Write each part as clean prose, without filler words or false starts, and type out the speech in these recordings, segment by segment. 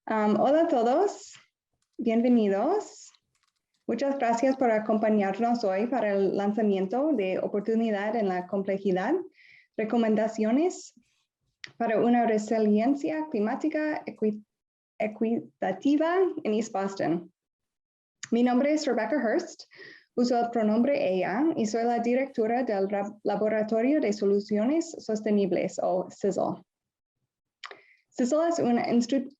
Hola a todos, bienvenidos. Muchas gracias por acompañarnos hoy para el lanzamiento de Oportunidad en la Complejidad, recomendaciones para una resiliencia climática equitativa en East Boston. Mi nombre es Rebecca Hurst, uso el pronombre ella y soy la directora del Laboratorio de Soluciones Sostenibles o CISL. CISL es un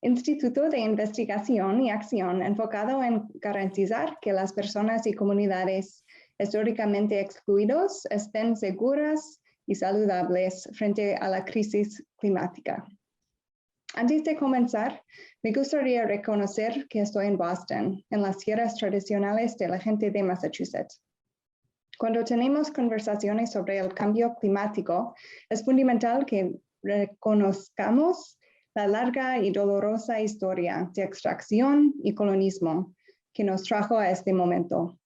instituto de investigación y acción enfocado en garantizar que las personas y comunidades históricamente excluidos estén seguras y saludables frente a la crisis climática. Antes de comenzar, me gustaría reconocer que estoy en Boston, en las tierras tradicionales de la gente de Massachusetts. Cuando tenemos conversaciones sobre el cambio climático, es fundamental que reconozcamos la larga y dolorosa historia de extracción y colonialismo que nos trajo a este momento.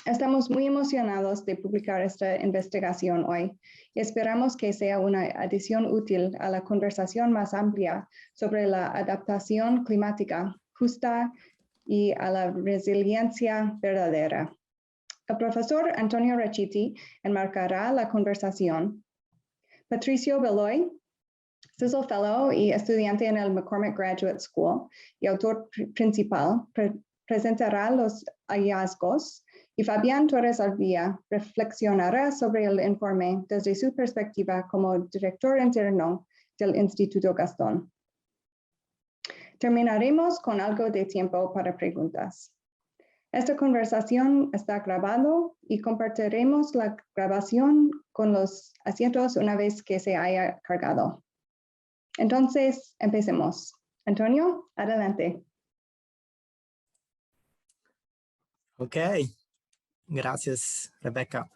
Estamos muy emocionados de publicar esta investigación hoy y esperamos que sea una adición útil a la conversación más amplia sobre la adaptación climática justa y a la resiliencia verdadera. El profesor Antonio Raciti enmarcará la conversación. Patricio Beloy, CISL Fellow y estudiante en el McCormick Graduate School y autor principal, presentará los hallazgos y Fabián Torres Alvía reflexionará sobre el informe desde su perspectiva como director interno del Instituto Gastón. Terminaremos con algo de tiempo para preguntas. Esta conversación está grabado y compartiremos la grabación con los asientos una vez que se haya cargado. Entonces, empecemos. Antonio, adelante. Okay, gracias, Rebecca.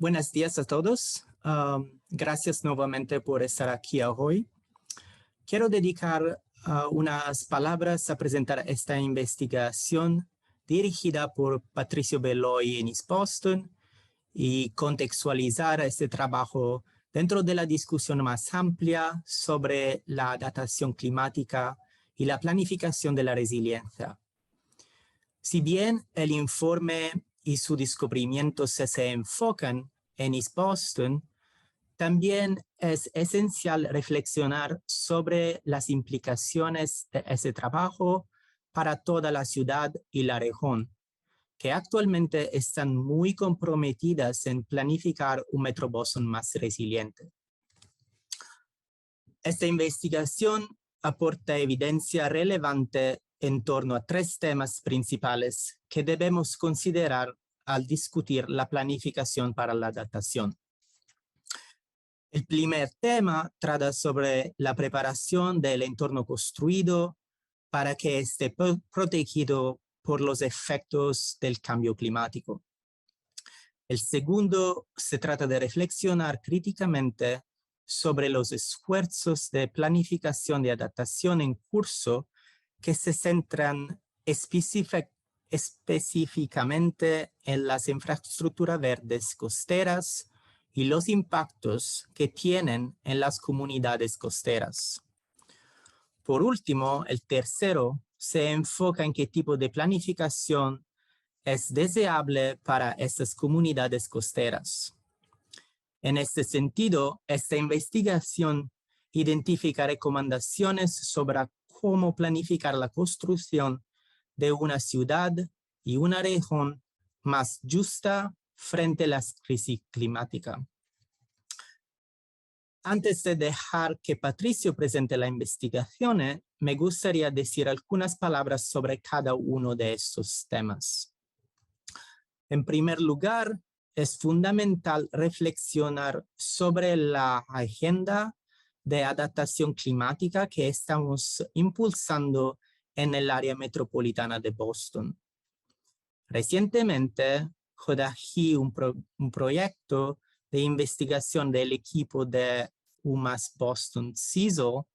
Buenos días a todos. Gracias nuevamente por estar aquí hoy. Quiero dedicar unas palabras a presentar esta investigación dirigida por Patricio Beloy en East Boston y contextualizar este trabajo dentro de la discusión más amplia sobre la adaptación climática y la planificación de la resiliencia. Si bien el informe y su descubrimiento se enfocan en East Boston, también es esencial reflexionar sobre las implicaciones de ese trabajo para toda la ciudad y la región, que actualmente están muy comprometidas en planificar un Metro Boston más resiliente. Esta investigación aporta evidencia relevante en torno a tres temas principales que debemos considerar al discutir la planificación para la adaptación. El primer tema trata sobre la preparación del entorno construido para que esté protegido por los efectos del cambio climático. El segundo se trata de reflexionar críticamente sobre los esfuerzos de planificación de adaptación en curso que se centran específicamente en las infraestructuras verdes costeras y los impactos que tienen en las comunidades costeras. Por último, el tercero se enfoca en qué tipo de planificación es deseable para estas comunidades costeras. En este sentido, esta investigación identifica recomendaciones sobre cómo planificar la construcción de una ciudad y una región más justa frente a la crisis climática. Antes de dejar que Patricio presente la investigación, me gustaría decir algunas palabras sobre cada uno de estos temas. En primer lugar, es fundamental reflexionar sobre la agenda de adaptación climática que estamos impulsando en el área metropolitana de Boston. Recientemente, corregí un proyecto de investigación del equipo de UMass Boston CISL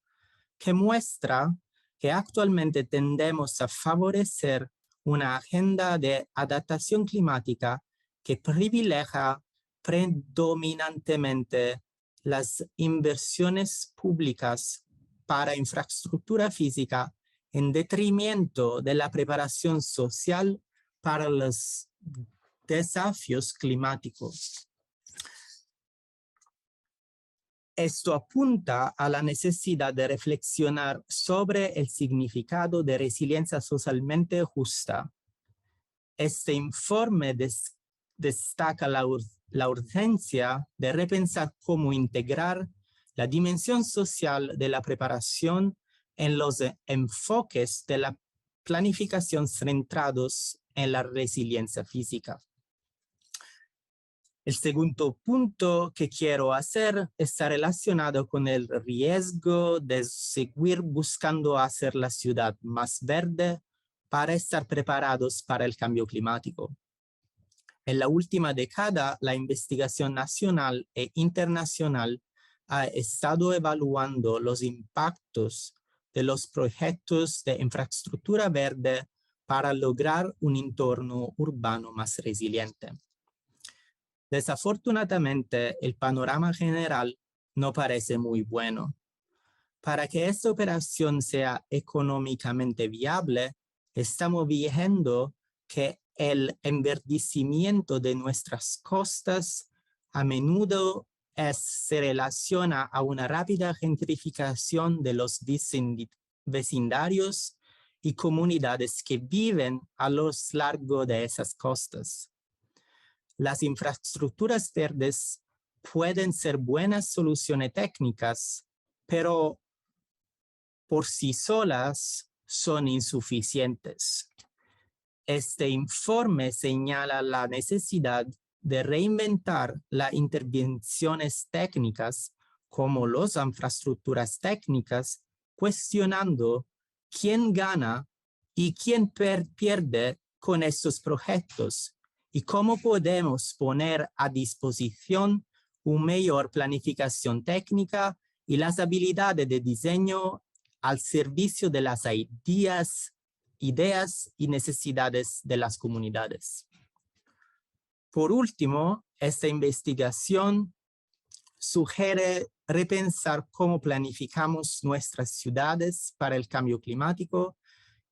que muestra que actualmente tendemos a favorecer una agenda de adaptación climática que privilegia predominantemente las inversiones públicas para infraestructura física en detrimento de la preparación social para los desafíos climáticos. Esto apunta a la necesidad de reflexionar sobre el significado de resiliencia socialmente justa. Este informe destaca la urgencia de repensar cómo integrar la dimensión social de la preparación en los enfoques de la planificación centrados en la resiliencia física. El segundo punto que quiero hacer está relacionado con el riesgo de seguir buscando hacer la ciudad más verde para estar preparados para el cambio climático. En la última década, la investigación nacional e internacional ha estado evaluando los impactos de los proyectos de infraestructura verde para lograr un entorno urbano más resiliente. Desafortunadamente, el panorama general no parece muy bueno. Para que esta operación sea económicamente viable, estamos viendo que el enverdecimiento de nuestras costas a menudo se relaciona a una rápida gentrificación de los vecindarios y comunidades que viven a lo largo de esas costas. Las infraestructuras verdes pueden ser buenas soluciones técnicas, pero por sí solas son insuficientes. Este informe señala la necesidad de reinventar las intervenciones técnicas como las infraestructuras técnicas, cuestionando quién gana y quién pierde con estos proyectos y cómo podemos poner a disposición una mayor planificación técnica y las habilidades de diseño al servicio de las ideas y necesidades de las comunidades. Por último, esta investigación sugiere repensar cómo planificamos nuestras ciudades para el cambio climático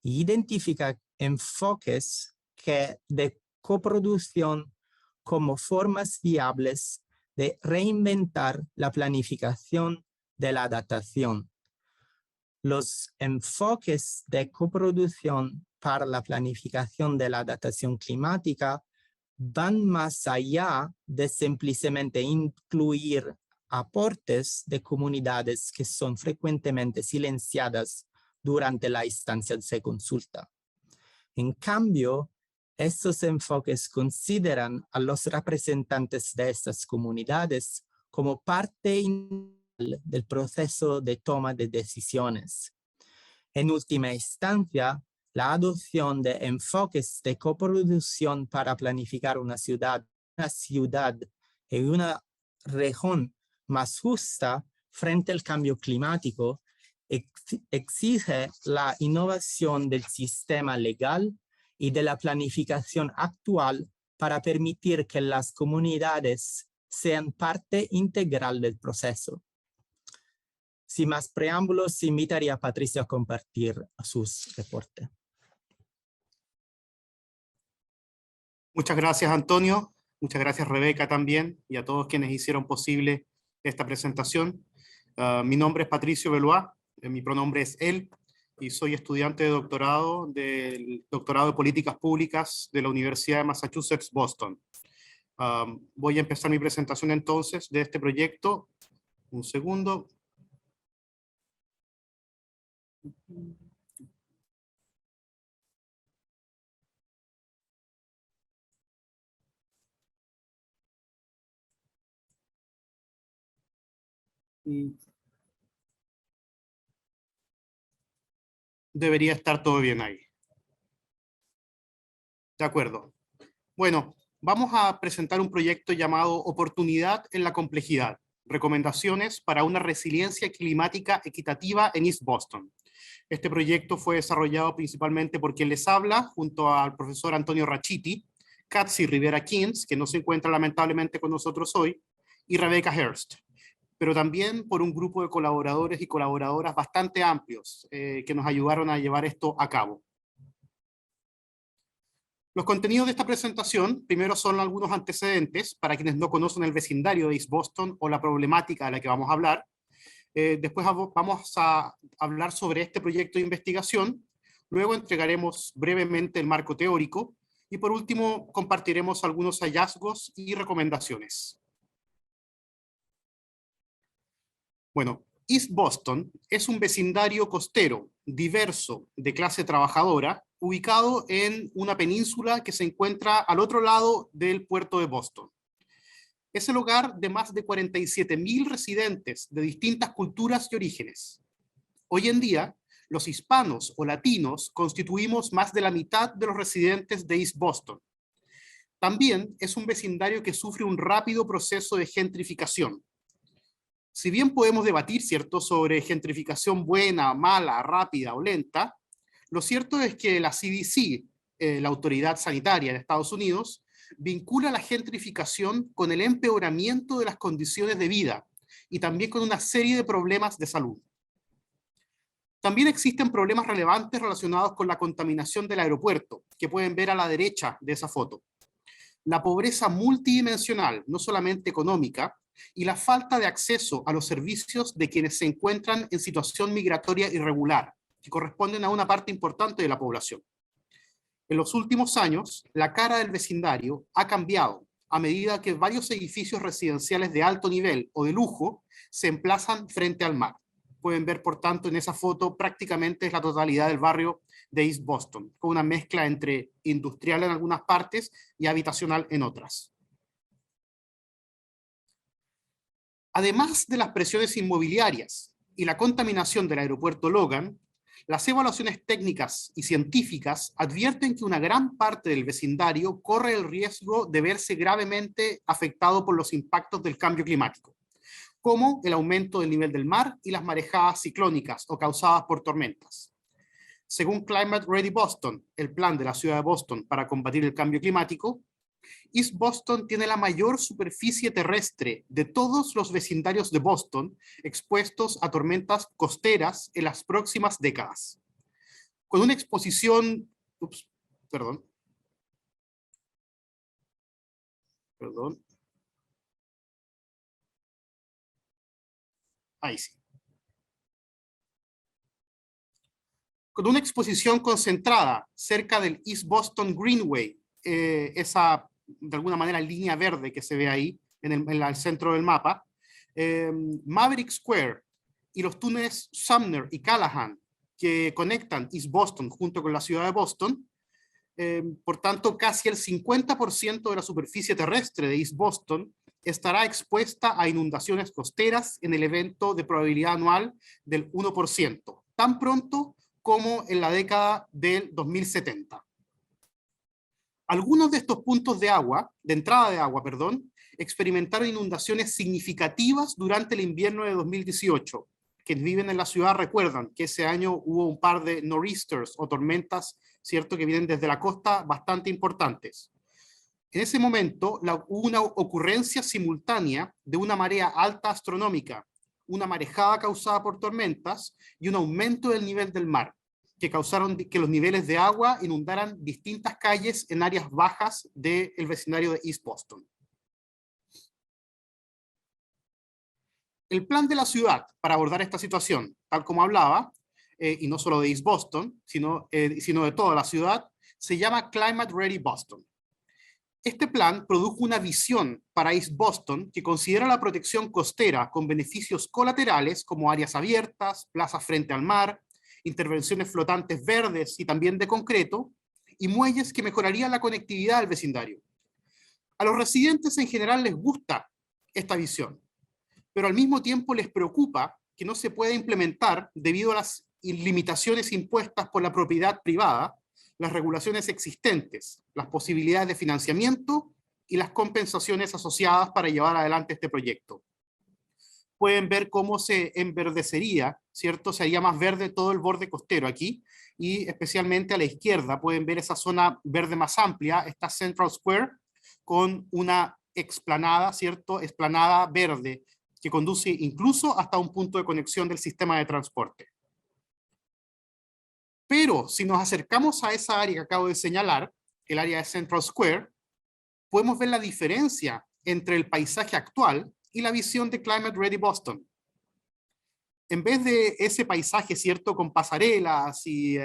e identifica enfoques de coproducción como formas viables de reinventar la planificación de la adaptación. Los enfoques de coproducción para la planificación de la adaptación climática van más allá de simplemente incluir aportes de comunidades que son frecuentemente silenciadas durante la instancia de consulta. En cambio, estos enfoques consideran a los representantes de estas comunidades como parte del proceso de toma de decisiones. En última instancia, la adopción de enfoques de coproducción para planificar una ciudad y una región más justa frente al cambio climático exige la innovación del sistema legal y de la planificación actual para permitir que las comunidades sean parte integral del proceso. Sin más preámbulos, invitaría a Patricia a compartir sus reportes. Muchas gracias, Antonio. Muchas gracias, Rebeca, también, y a todos quienes hicieron posible esta presentación. Mi nombre es Patricio Belois, mi pronombre es él, y soy estudiante de doctorado del doctorado de Políticas Públicas de la Universidad de Massachusetts, Boston. Voy a empezar mi presentación entonces de este proyecto. Un segundo. Debería estar todo bien ahí. De acuerdo. Bueno, vamos a presentar un proyecto llamado Oportunidad en la Complejidad. Recomendaciones para una resiliencia climática equitativa en East Boston. Este proyecto fue desarrollado principalmente por quien les habla, junto al profesor Antonio Rachiti, Katsi Rivera Kins, que no se encuentra lamentablemente con nosotros hoy, y Rebecca Hurst. pero también por un grupo de colaboradores y colaboradoras bastante amplios que nos ayudaron a llevar esto a cabo. Los contenidos de esta presentación, primero son algunos antecedentes para quienes no conocen el vecindario de East Boston o la problemática de la que vamos a hablar. Después vamos a hablar sobre este proyecto de investigación, luego entregaremos brevemente el marco teórico y por último compartiremos algunos hallazgos y recomendaciones. Bueno, East Boston es un vecindario costero, diverso, de clase trabajadora, ubicado en una península que se encuentra al otro lado del puerto de Boston. Es el hogar de más de 47.000 residentes de distintas culturas y orígenes. Hoy en día, los hispanos o latinos constituimos más de la mitad de los residentes de East Boston. También es un vecindario que sufre un rápido proceso de gentrificación. Si bien podemos debatir, ¿cierto?, sobre gentrificación buena, mala, rápida o lenta, lo cierto es que la CDC, la autoridad sanitaria de Estados Unidos, vincula la gentrificación con el empeoramiento de las condiciones de vida y también con una serie de problemas de salud. También existen problemas relevantes relacionados con la contaminación del aeropuerto, que pueden ver a la derecha de esa foto. La pobreza multidimensional, no solamente económica, y la falta de acceso a los servicios de quienes se encuentran en situación migratoria irregular, que corresponden a una parte importante de la población. En los últimos años, la cara del vecindario ha cambiado a medida que varios edificios residenciales de alto nivel o de lujo se emplazan frente al mar. Pueden ver, por tanto, en esa foto prácticamente es la totalidad del barrio de East Boston, con una mezcla entre industrial en algunas partes y habitacional en otras. Además de las presiones inmobiliarias y la contaminación del aeropuerto Logan, las evaluaciones técnicas y científicas advierten que una gran parte del vecindario corre el riesgo de verse gravemente afectado por los impactos del cambio climático, como el aumento del nivel del mar y las marejadas ciclónicas o causadas por tormentas. Según Climate Ready Boston, el plan de la ciudad de Boston para combatir el cambio climático, East Boston tiene la mayor superficie terrestre de todos los vecindarios de Boston expuestos a tormentas costeras en las próximas décadas. Con una exposición... Ahí sí. Con una exposición concentrada cerca del East Boston Greenway, esa de alguna manera línea verde que se ve ahí en el centro del mapa, Maverick Square y los túneles Sumner y Callahan que conectan East Boston junto con la ciudad de Boston, por tanto casi el 50% de la superficie terrestre de East Boston estará expuesta a inundaciones costeras en el evento de probabilidad anual del 1%, tan pronto como en la década del 2070. Algunos de estos puntos de entrada de agua, experimentaron inundaciones significativas durante el invierno de 2018. Quienes viven en la ciudad recuerdan que ese año hubo un par de nor'easters o tormentas, ¿cierto?, que vienen desde la costa bastante importantes. En ese momento hubo una ocurrencia simultánea de una marea alta astronómica, una marejada causada por tormentas y un aumento del nivel del mar, que causaron que los niveles de agua inundaran distintas calles en áreas bajas del vecindario de East Boston. El plan de la ciudad para abordar esta situación, tal como hablaba, y no solo de East Boston, sino de toda la ciudad, se llama Climate Ready Boston. Este plan produjo una visión para East Boston que considera la protección costera con beneficios colaterales como áreas abiertas, plazas frente al mar, intervenciones flotantes verdes y también de concreto, y muelles que mejorarían la conectividad del vecindario. A los residentes en general les gusta esta visión, pero al mismo tiempo les preocupa que no se pueda implementar debido a las limitaciones impuestas por la propiedad privada, las regulaciones existentes, las posibilidades de financiamiento y las compensaciones asociadas para llevar adelante este proyecto. Pueden ver cómo se enverdecería, ¿cierto? Se haría más verde todo el borde costero aquí, y especialmente a la izquierda pueden ver esa zona verde más amplia, está Central Square, con una explanada, ¿cierto? Explanada verde, que conduce incluso hasta un punto de conexión del sistema de transporte. Pero si nos acercamos a esa área que acabo de señalar, el área de Central Square, podemos ver la diferencia entre el paisaje actual y la visión de Climate Ready Boston. En vez de ese paisaje, ¿cierto?, con pasarelas y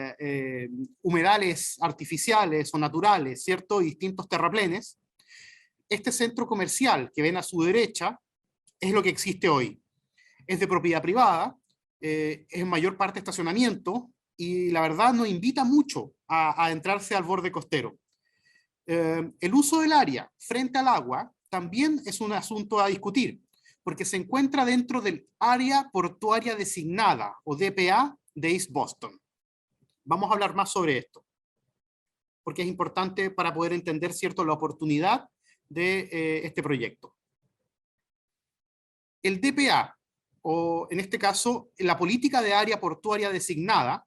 humedales artificiales o naturales, ¿cierto?, y distintos terraplenes, este centro comercial que ven a su derecha es lo que existe hoy. Es de propiedad privada, es en mayor parte estacionamiento, y la verdad no invita mucho a entrarse al borde costero. El uso del área frente al agua también es un asunto a discutir, porque se encuentra dentro del área portuaria designada, o DPA, de East Boston. Vamos a hablar más sobre esto, porque es importante para poder entender, ¿cierto?, la oportunidad de este proyecto. El DPA, o en este caso, la política de área portuaria designada,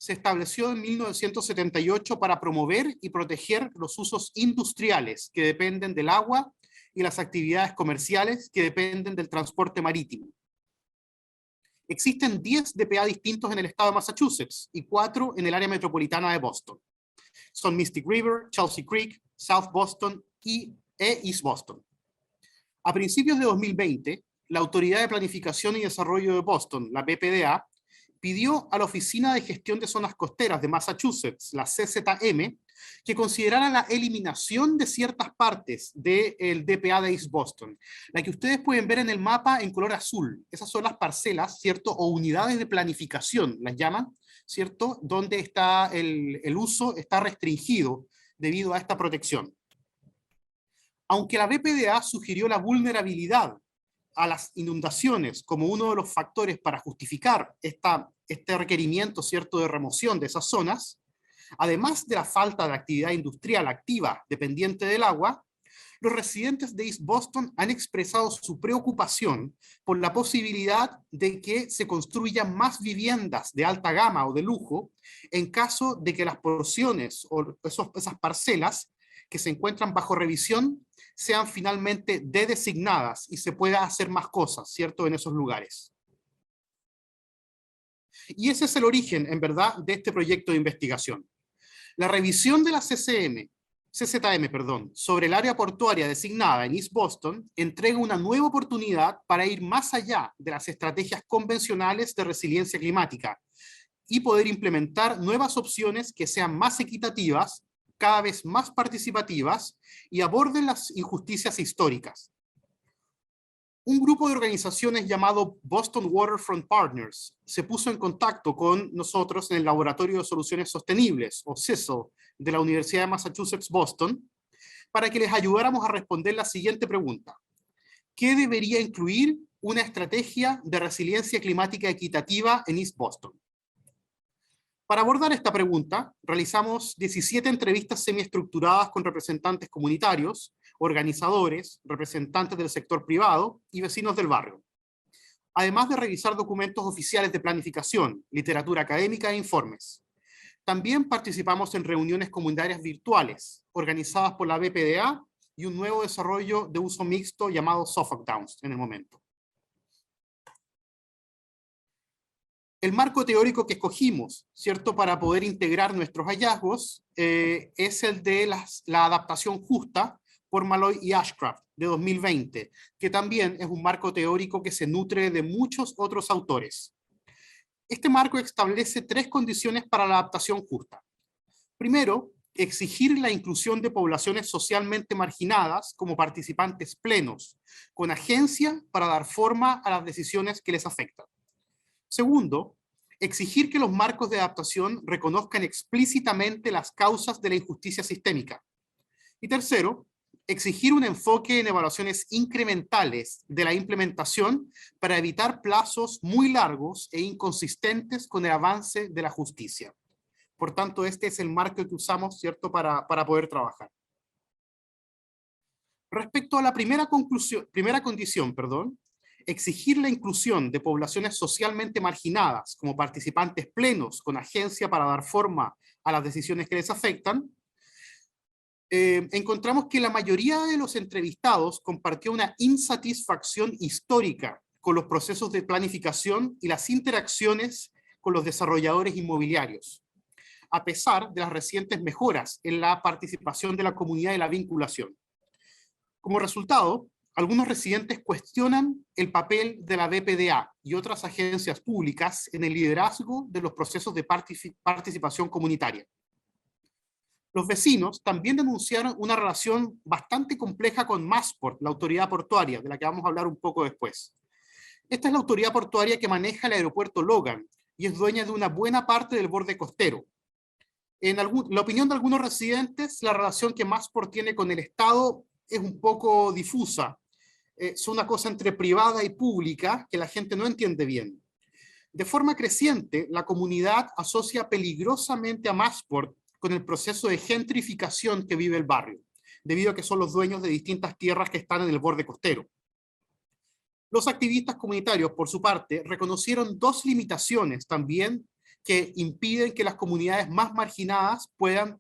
se estableció en 1978 para promover y proteger los usos industriales que dependen del agua y las actividades comerciales que dependen del transporte marítimo. Existen 10 DPA distintos en el estado de Massachusetts y 4 en el área metropolitana de Boston. Son Mystic River, Chelsea Creek, South Boston e East Boston. A principios de 2020, la Autoridad de Planificación y Desarrollo de Boston, la BPDA, pidió a la Oficina de Gestión de Zonas Costeras de Massachusetts, la CZM, que considerara la eliminación de ciertas partes del DPA de East Boston. La que ustedes pueden ver en el mapa en color azul. Esas son las parcelas, ¿cierto?, o unidades de planificación, las llaman, ¿cierto?, donde está el uso está restringido debido a esta protección. Aunque la BPDA sugirió la vulnerabilidad a las inundaciones como uno de los factores para justificar este requerimiento, ¿cierto?, de remoción de esas zonas, además de la falta de actividad industrial activa dependiente del agua, los residentes de East Boston han expresado su preocupación por la posibilidad de que se construyan más viviendas de alta gama o de lujo en caso de que las porciones o esas parcelas que se encuentran bajo revisión sean finalmente designadas y se pueda hacer más cosas, ¿cierto?, en esos lugares. Y ese es el origen, en verdad, de este proyecto de investigación. La revisión de la CZM, sobre el área portuaria designada en East Boston entrega una nueva oportunidad para ir más allá de las estrategias convencionales de resiliencia climática y poder implementar nuevas opciones que sean más equitativas, cada vez más participativas y aborden las injusticias históricas. Un grupo de organizaciones llamado Boston Waterfront Partners se puso en contacto con nosotros en el Laboratorio de Soluciones Sostenibles, o CISL, de la Universidad de Massachusetts Boston, para que les ayudáramos a responder la siguiente pregunta. ¿Qué debería incluir una estrategia de resiliencia climática equitativa en East Boston? Para abordar esta pregunta, realizamos 17 entrevistas semiestructuradas con representantes comunitarios, organizadores, representantes del sector privado y vecinos del barrio. Además de revisar documentos oficiales de planificación, literatura académica e informes. También participamos en reuniones comunitarias virtuales, organizadas por la BPDA y un nuevo desarrollo de uso mixto llamado Suffolk Downs en el momento. El marco teórico que escogimos, ¿cierto?, para poder integrar nuestros hallazgos es el de la adaptación justa por Malloy y Ashcraft de 2020, que también es un marco teórico que se nutre de muchos otros autores. Este marco establece 3 condiciones para la adaptación justa. Primero, exigir la inclusión de poblaciones socialmente marginadas como participantes plenos, con agencia para dar forma a las decisiones que les afectan. Segundo, exigir que los marcos de adaptación reconozcan explícitamente las causas de la injusticia sistémica. Y tercero, exigir un enfoque en evaluaciones incrementales de la implementación para evitar plazos muy largos e inconsistentes con el avance de la justicia. Por tanto, este es el marco que usamos, ¿cierto?, para poder trabajar. Respecto a la primera condición, exigir la inclusión de poblaciones socialmente marginadas como participantes plenos con agencia para dar forma a las decisiones que les afectan, encontramos que la mayoría de los entrevistados compartió una insatisfacción histórica con los procesos de planificación y las interacciones con los desarrolladores inmobiliarios, a pesar de las recientes mejoras en la participación de la comunidad y la vinculación. Como resultado, algunos residentes cuestionan el papel de la BPDA y otras agencias públicas en el liderazgo de los procesos de participación comunitaria. Los vecinos también denunciaron una relación bastante compleja con Masport, la autoridad portuaria, de la que vamos a hablar un poco después. Esta es la autoridad portuaria que maneja el aeropuerto Logan y es dueña de una buena parte del borde costero. En la opinión de algunos residentes, la relación que Masport tiene con el Estado es un poco difusa. Es una cosa entre privada y pública que la gente no entiende bien. De forma creciente, la comunidad asocia peligrosamente a Masport con el proceso de gentrificación que vive el barrio, debido a que son los dueños de distintas tierras que están en el borde costero. Los activistas comunitarios, por su parte, reconocieron dos limitaciones también que impiden que las comunidades más marginadas puedan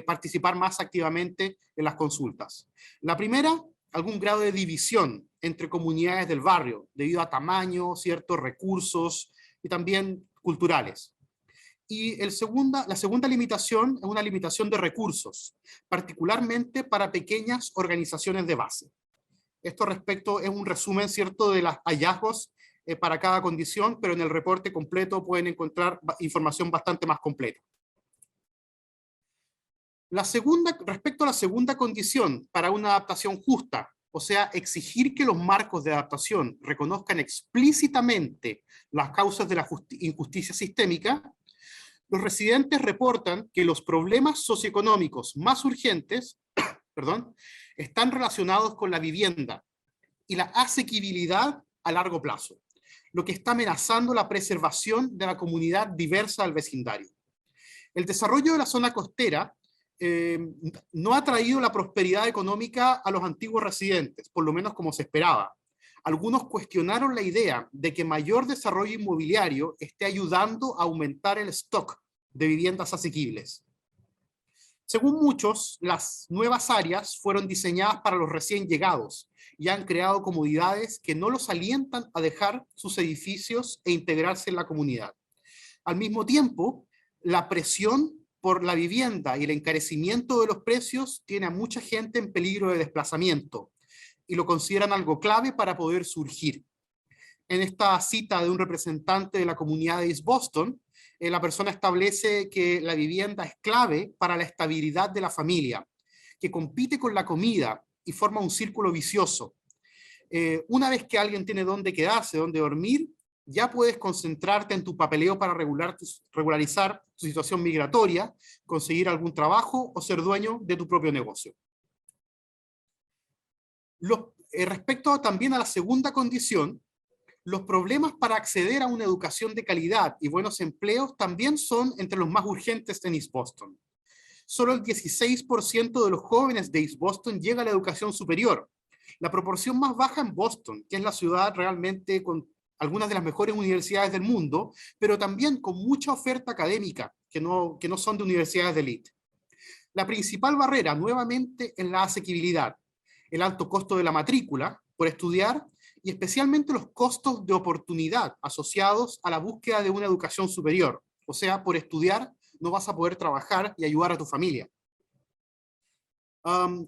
participar más activamente en las consultas. La primera, algún grado de división entre comunidades del barrio, debido a tamaño, ciertos recursos y también culturales. Y la segunda limitación es una limitación de recursos, particularmente para pequeñas organizaciones de base. Esto respecto es un resumen, ¿cierto?, de los hallazgos para cada condición, pero en el reporte completo pueden encontrar información bastante más completa. Respecto a la segunda condición para una adaptación justa, o sea, exigir que los marcos de adaptación reconozcan explícitamente las causas de la injusticia sistémica, los residentes reportan que los problemas socioeconómicos más urgentes están relacionados con la vivienda y la asequibilidad a largo plazo, lo que está amenazando la preservación de la comunidad diversa del vecindario. El desarrollo de la zona costera no ha traído la prosperidad económica a los antiguos residentes, por lo menos como se esperaba. Algunos cuestionaron la idea de que mayor desarrollo inmobiliario esté ayudando a aumentar el stock de viviendas asequibles. Según muchos, las nuevas áreas fueron diseñadas para los recién llegados y han creado comodidades que no los alientan a dejar sus edificios e integrarse en la comunidad. Al mismo tiempo, la presión por la vivienda y el encarecimiento de los precios tiene a mucha gente en peligro de desplazamiento y lo consideran algo clave para poder surgir. En esta cita de un representante de la comunidad de East Boston, la persona establece que la vivienda es clave para la estabilidad de la familia, que compite con la comida y forma un círculo vicioso. Una vez que alguien tiene dónde quedarse, dónde dormir, ya puedes concentrarte en tu papeleo para regularizar tu situación migratoria, conseguir algún trabajo o ser dueño de tu propio negocio. Respecto también a la segunda condición, los problemas para acceder a una educación de calidad y buenos empleos también son entre los más urgentes en East Boston. Solo el 16% de los jóvenes de East Boston llega a la educación superior. La proporción más baja en Boston, que es la ciudad realmente con algunas de las mejores universidades del mundo, pero también con mucha oferta académica, que no son de universidades de élite. La principal barrera, nuevamente, es la asequibilidad, el alto costo de la matrícula por estudiar y especialmente los costos de oportunidad asociados a la búsqueda de una educación superior. O sea, por estudiar no vas a poder trabajar y ayudar a tu familia.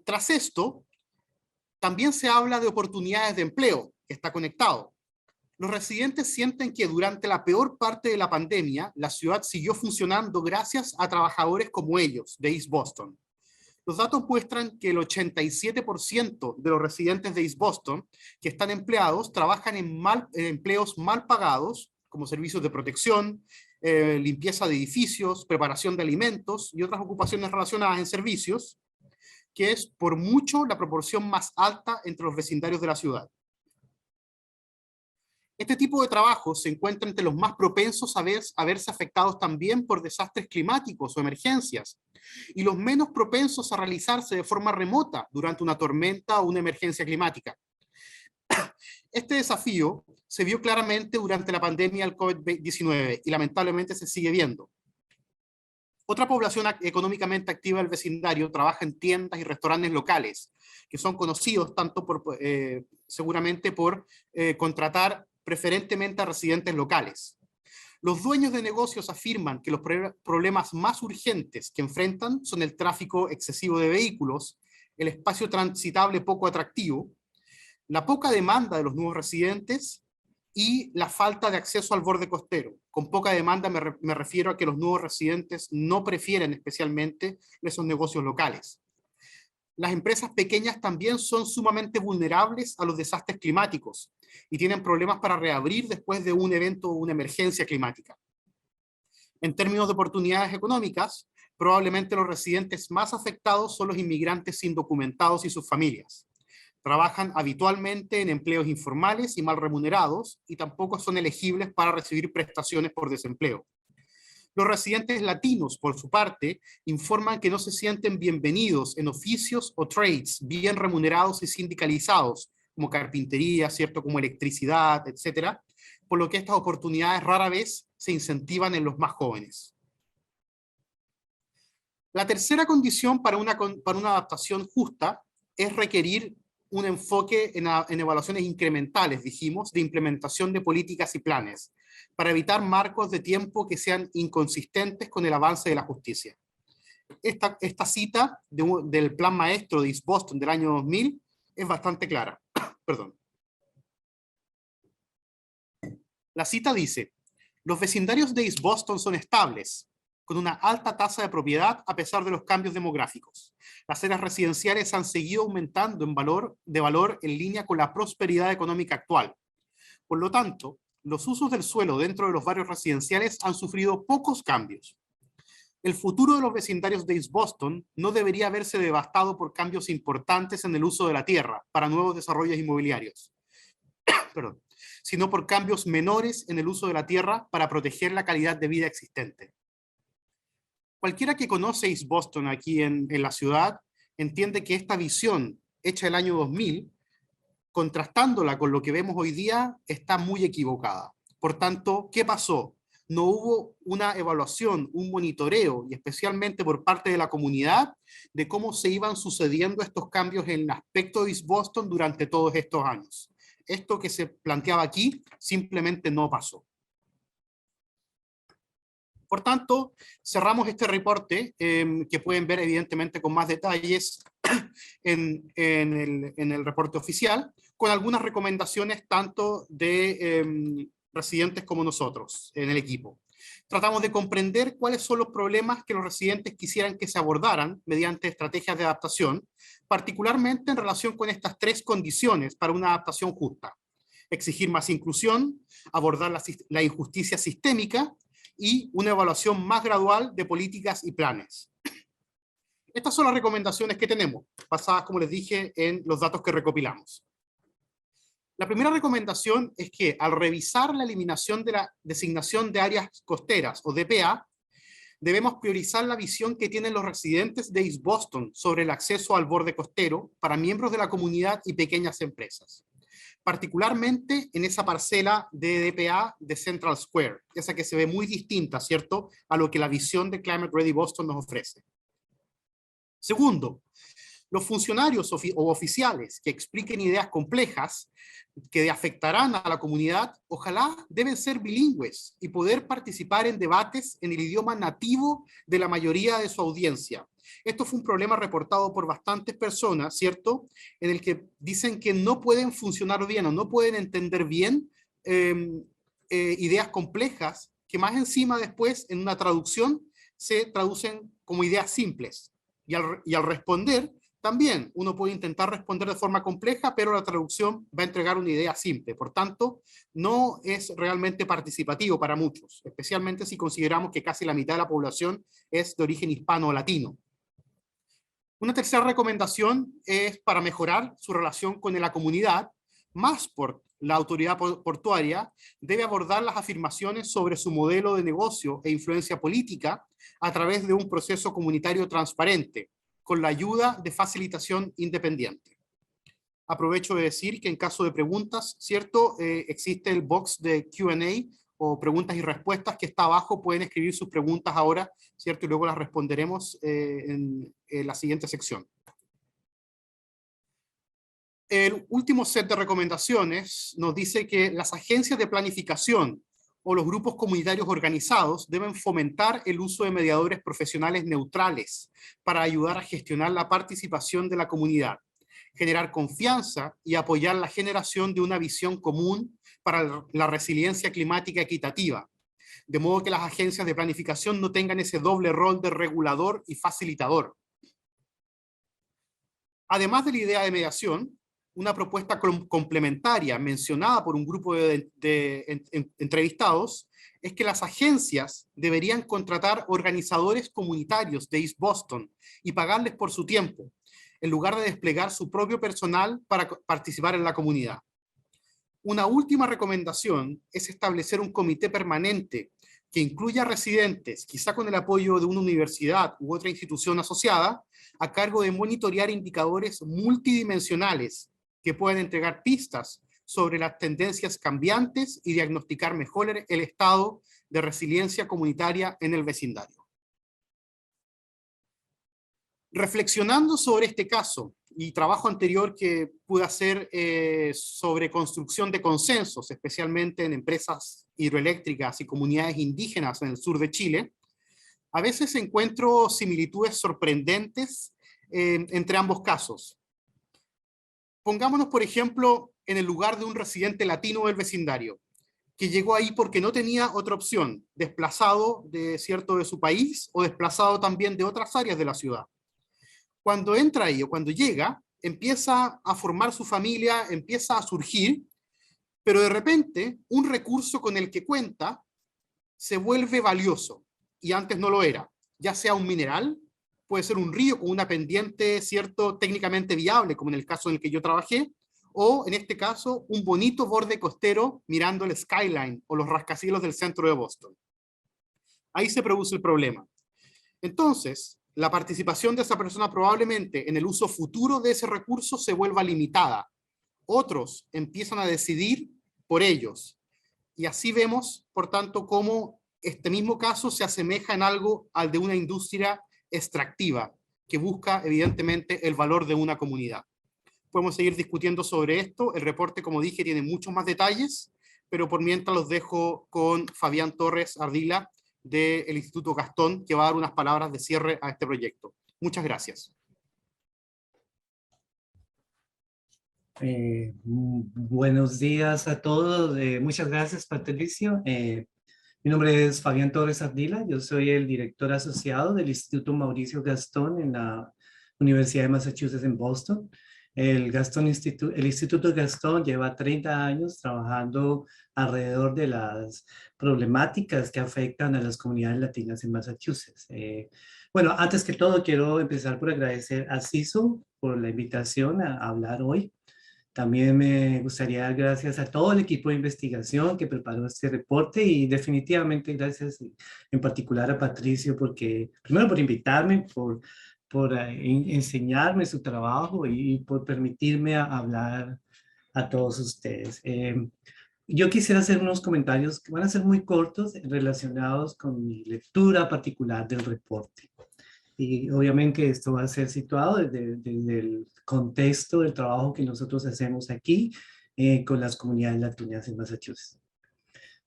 Tras esto, también se habla de oportunidades de empleo, que está conectado. Los residentes sienten que durante la peor parte de la pandemia, la ciudad siguió funcionando gracias a trabajadores como ellos, de East Boston. Los datos muestran que el 87% de los residentes de East Boston que están empleados trabajan en empleos mal pagados, como servicios de protección, limpieza de edificios, preparación de alimentos y otras ocupaciones relacionadas en servicios, que es por mucho la proporción más alta entre los vecindarios de la ciudad. Este tipo de trabajo se encuentra entre los más propensos a verse afectados también por desastres climáticos o emergencias, y los menos propensos a realizarse de forma remota durante una tormenta o una emergencia climática. Este desafío se vio claramente durante la pandemia del COVID-19 y lamentablemente se sigue viendo. Otra población económicamente activa del vecindario trabaja en tiendas y restaurantes locales, que son conocidos tanto seguramente por contratar preferentemente a residentes locales. Los dueños de negocios afirman que los problemas más urgentes que enfrentan son el tráfico excesivo de vehículos, el espacio transitable poco atractivo, la poca demanda de los nuevos residentes y la falta de acceso al borde costero. Con poca demanda me refiero a que los nuevos residentes no prefieren especialmente esos negocios locales. Las empresas pequeñas también son sumamente vulnerables a los desastres climáticos y tienen problemas para reabrir después de un evento o una emergencia climática. En términos de oportunidades económicas, probablemente los residentes más afectados son los inmigrantes indocumentados y sus familias. Trabajan habitualmente en empleos informales y mal remunerados y tampoco son elegibles para recibir prestaciones por desempleo. Los residentes latinos, por su parte, informan que no se sienten bienvenidos en oficios o trades bien remunerados y sindicalizados, como carpintería, ¿cierto?, como electricidad, etcétera, por lo que estas oportunidades rara vez se incentivan en los más jóvenes. La tercera condición para una adaptación justa es requerir un enfoque en evaluaciones incrementales, dijimos, de implementación de políticas y planes, para evitar marcos de tiempo que sean inconsistentes con el avance de la justicia. Esta cita del Plan Maestro de East Boston del año 2000 es bastante clara. Perdón. La cita dice: los vecindarios de East Boston son estables, con una alta tasa de propiedad a pesar de los cambios demográficos. Las áreas residenciales han seguido aumentando de valor en línea con la prosperidad económica actual. Por lo tanto, los usos del suelo dentro de los barrios residenciales han sufrido pocos cambios. El futuro de los vecindarios de East Boston no debería verse devastado por cambios importantes en el uso de la tierra para nuevos desarrollos inmobiliarios, perdón, sino por cambios menores en el uso de la tierra para proteger la calidad de vida existente. Cualquiera que conoce East Boston aquí en la ciudad entiende que esta visión hecha el año 2000, contrastándola con lo que vemos hoy día, está muy equivocada. Por tanto, ¿qué pasó? No hubo una evaluación, un monitoreo, y especialmente por parte de la comunidad, de cómo se iban sucediendo estos cambios en el aspecto de East Boston durante todos estos años. Esto que se planteaba aquí simplemente no pasó. Por tanto, cerramos este reporte que pueden ver evidentemente con más detalles en el reporte oficial, con algunas recomendaciones tanto de residentes como nosotros en el equipo. Tratamos de comprender cuáles son los problemas que los residentes quisieran que se abordaran mediante estrategias de adaptación, particularmente en relación con estas tres condiciones para una adaptación justa: exigir más inclusión, abordar la injusticia sistémica y una evaluación más gradual de políticas y planes. Estas son las recomendaciones que tenemos, basadas, como les dije, en los datos que recopilamos. La primera recomendación es que al revisar la eliminación de la designación de áreas costeras, o DPA, debemos priorizar la visión que tienen los residentes de East Boston sobre el acceso al borde costero para miembros de la comunidad y pequeñas empresas, particularmente en esa parcela de DPA de Central Square, esa que se ve muy distinta, ¿cierto?, a lo que la visión de Climate Ready Boston nos ofrece. Segundo, los funcionarios o oficiales que expliquen ideas complejas que afectarán a la comunidad, ojalá deben ser bilingües y poder participar en debates en el idioma nativo de la mayoría de su audiencia. Esto fue un problema reportado por bastantes personas, ¿cierto?, en el que dicen que no pueden funcionar bien o no pueden entender bien ideas complejas que más encima después en una traducción se traducen como ideas simples. Y al responder, también uno puede intentar responder de forma compleja, pero la traducción va a entregar una idea simple. Por tanto, no es realmente participativo para muchos, especialmente si consideramos que casi la mitad de la población es de origen hispano o latino. Una tercera recomendación es para mejorar su relación con la comunidad. Massport, la autoridad portuaria, debe abordar las afirmaciones sobre su modelo de negocio e influencia política a través de un proceso comunitario transparente, con la ayuda de facilitación independiente. Aprovecho de decir que en caso de preguntas, ¿cierto?, existe el box de Q&A o preguntas y respuestas que está abajo. Pueden escribir sus preguntas ahora, ¿cierto? Y luego las responderemos en la siguiente sección. El último set de recomendaciones nos dice que las agencias de planificación o los grupos comunitarios organizados deben fomentar el uso de mediadores profesionales neutrales para ayudar a gestionar la participación de la comunidad, generar confianza y apoyar la generación de una visión común para la resiliencia climática equitativa, de modo que las agencias de planificación no tengan ese doble rol de regulador y facilitador. Además de la idea de mediación, una propuesta complementaria mencionada por un grupo de entrevistados es que las agencias deberían contratar organizadores comunitarios de East Boston y pagarles por su tiempo, en lugar de desplegar su propio personal para participar en la comunidad. Una última recomendación es establecer un comité permanente que incluya residentes, quizá con el apoyo de una universidad u otra institución asociada, a cargo de monitorear indicadores multidimensionales que pueden entregar pistas sobre las tendencias cambiantes y diagnosticar mejor el estado de resiliencia comunitaria en el vecindario. Reflexionando sobre este caso y trabajo anterior que pude hacer sobre construcción de consensos, especialmente en empresas hidroeléctricas y comunidades indígenas en el sur de Chile, a veces encuentro similitudes sorprendentes entre ambos casos. Pongámonos, por ejemplo, en el lugar de un residente latino del vecindario, que llegó ahí porque no tenía otra opción, desplazado de su país o desplazado también de otras áreas de la ciudad. Cuando entra ahí o cuando llega, empieza a formar su familia, empieza a surgir, pero de repente un recurso con el que cuenta se vuelve valioso y antes no lo era, ya sea un mineral, puede ser un río con una pendiente, técnicamente viable, como en el caso en el que yo trabajé, o en este caso, un bonito borde costero mirando el skyline o los rascacielos del centro de Boston. Ahí se produce el problema. Entonces, la participación de esa persona probablemente en el uso futuro de ese recurso se vuelva limitada. Otros empiezan a decidir por ellos. Y así vemos, por tanto, cómo este mismo caso se asemeja en algo al de una industria extractiva, que busca evidentemente el valor de una comunidad. Podemos seguir discutiendo sobre esto. El reporte, como dije, tiene muchos más detalles, pero por mientras los dejo con Fabián Torres Ardila del Instituto Gastón, que va a dar unas palabras de cierre a este proyecto. Muchas gracias. Buenos días a todos. Muchas gracias, Patricio. Mi nombre es Fabián Torres Ardila. Yo soy el director asociado del Instituto Mauricio Gastón en la Universidad de Massachusetts en Boston. El Instituto Gastón lleva 30 años trabajando alrededor de las problemáticas que afectan a las comunidades latinas en Massachusetts. Bueno, antes que todo quiero empezar por agradecer a CISO por la invitación a hablar hoy. También me gustaría dar gracias a todo el equipo de investigación que preparó este reporte y definitivamente gracias en particular a Patricio primero por invitarme, por enseñarme su trabajo y por permitirme hablar a todos ustedes. Yo quisiera hacer unos comentarios que van a ser muy cortos relacionados con mi lectura particular del reporte. Y obviamente esto va a ser situado desde el contexto del trabajo que nosotros hacemos aquí con las comunidades latinas en Massachusetts.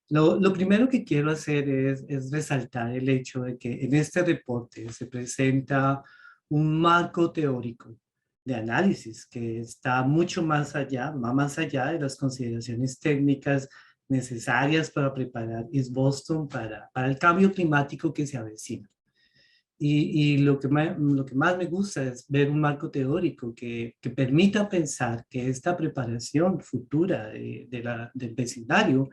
Lo primero que quiero hacer es resaltar el hecho de que en este reporte se presenta un marco teórico de análisis que está mucho más allá, va más allá de las consideraciones técnicas necesarias para preparar East Boston para el cambio climático que se avecina. Y lo que más me gusta es ver un marco teórico que permita pensar que esta preparación futura del vecindario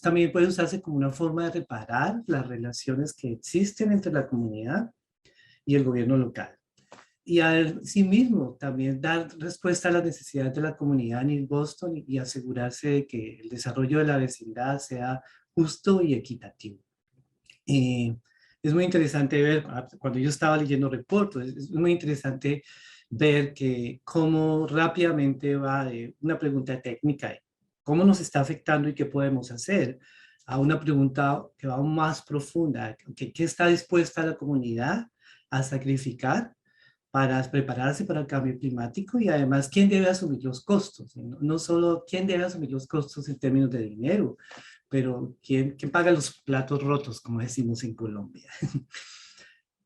también puede usarse como una forma de reparar las relaciones que existen entre la comunidad y el gobierno local. Y asimismo también dar respuesta a las necesidades de la comunidad en East Boston y asegurarse de que el desarrollo de la vecindad sea justo y equitativo. Es muy interesante ver, cuando yo estaba leyendo reportes, es muy interesante ver cómo rápidamente va de una pregunta técnica cómo nos está afectando y qué podemos hacer, a una pregunta que va aún más profunda. ¿Qué está dispuesta la comunidad a sacrificar para prepararse para el cambio climático? Y además, ¿quién debe asumir los costos? No solo quién debe asumir los costos en términos de dinero, pero quién paga los platos rotos, como decimos en Colombia.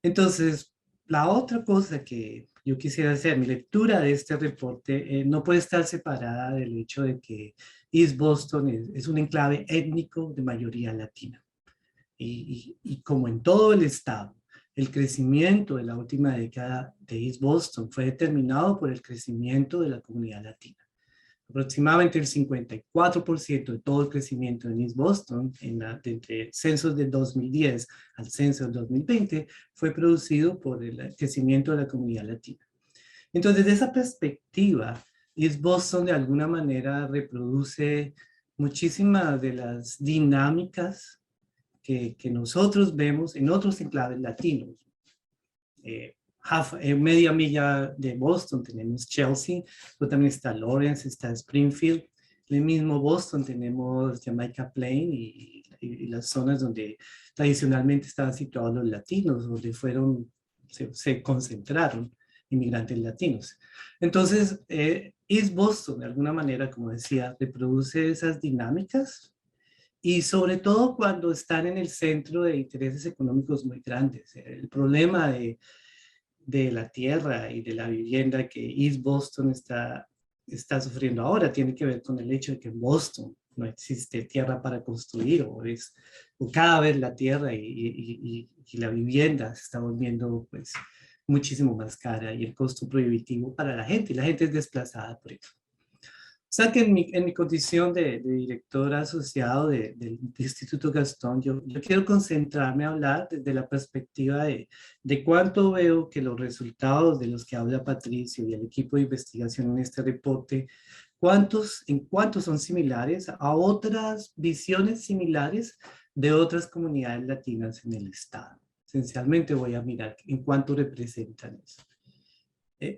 Entonces, la otra cosa que yo quisiera hacer, mi lectura de este reporte, no puede estar separada del hecho de que East Boston es un enclave étnico de mayoría latina. Y como en todo el estado, el crecimiento de la última década de East Boston fue determinado por el crecimiento de la comunidad latina. Aproximadamente el 54% de todo el crecimiento en East Boston, entre censos del 2010 al censo del 2020, fue producido por el crecimiento de la comunidad latina. Entonces, de esa perspectiva, East Boston de alguna manera reproduce muchísimas de las dinámicas que nosotros vemos en otros enclaves latinos. Media milla de Boston tenemos Chelsea, pero también está Lawrence, está Springfield. En el mismo Boston tenemos Jamaica Plain y las zonas donde tradicionalmente estaban situados los latinos, donde se concentraron inmigrantes latinos. Entonces, East Boston, de alguna manera, como decía, reproduce esas dinámicas y sobre todo cuando están en el centro de intereses económicos muy grandes. El problema de la tierra y de la vivienda que East Boston está sufriendo ahora tiene que ver con el hecho de que en Boston no existe tierra para construir o cada vez la tierra y la vivienda se está volviendo pues muchísimo más cara y el costo prohibitivo para la gente y la gente es desplazada por eso. O sea que en mi condición de director asociado del Instituto Gastón, yo quiero concentrarme a hablar desde la perspectiva de cuánto veo que los resultados de los que habla Patricio y el equipo de investigación en este reporte, en cuántos son similares a otras visiones similares de otras comunidades latinas en el estado. Esencialmente voy a mirar en cuánto representan eso.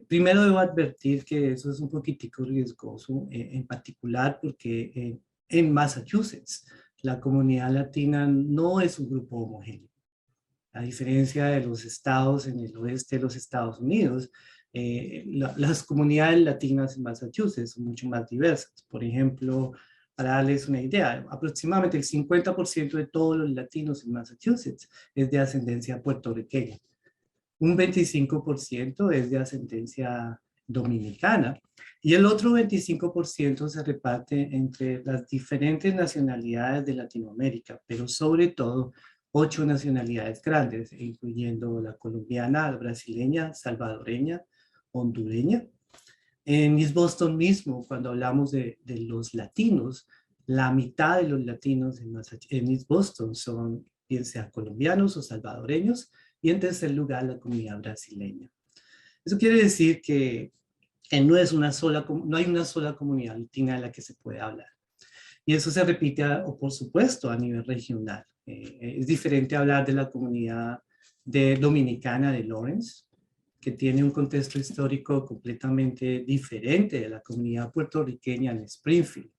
Primero debo advertir que eso es un poquitico riesgoso, en particular porque en Massachusetts la comunidad latina no es un grupo homogéneo. A diferencia de los estados en el oeste de los Estados Unidos, las comunidades latinas en Massachusetts son mucho más diversas. Por ejemplo, para darles una idea, aproximadamente el 50% de todos los latinos en Massachusetts es de ascendencia puertorriqueña. Un 25% es de ascendencia dominicana y el otro 25% se reparte entre las diferentes nacionalidades de Latinoamérica, pero sobre todo 8 nacionalidades grandes, incluyendo la colombiana, la brasileña, salvadoreña, hondureña. En East Boston mismo, cuando hablamos de los latinos, la mitad de los latinos en East Boston son bien sea colombianos o salvadoreños, y en tercer lugar la comunidad brasileña. Eso quiere decir que no hay una sola comunidad latina de la que se puede hablar. Y eso se repite, por supuesto, a nivel regional. Es diferente hablar de la comunidad dominicana de Lawrence, que tiene un contexto histórico completamente diferente de la comunidad puertorriqueña en Springfield,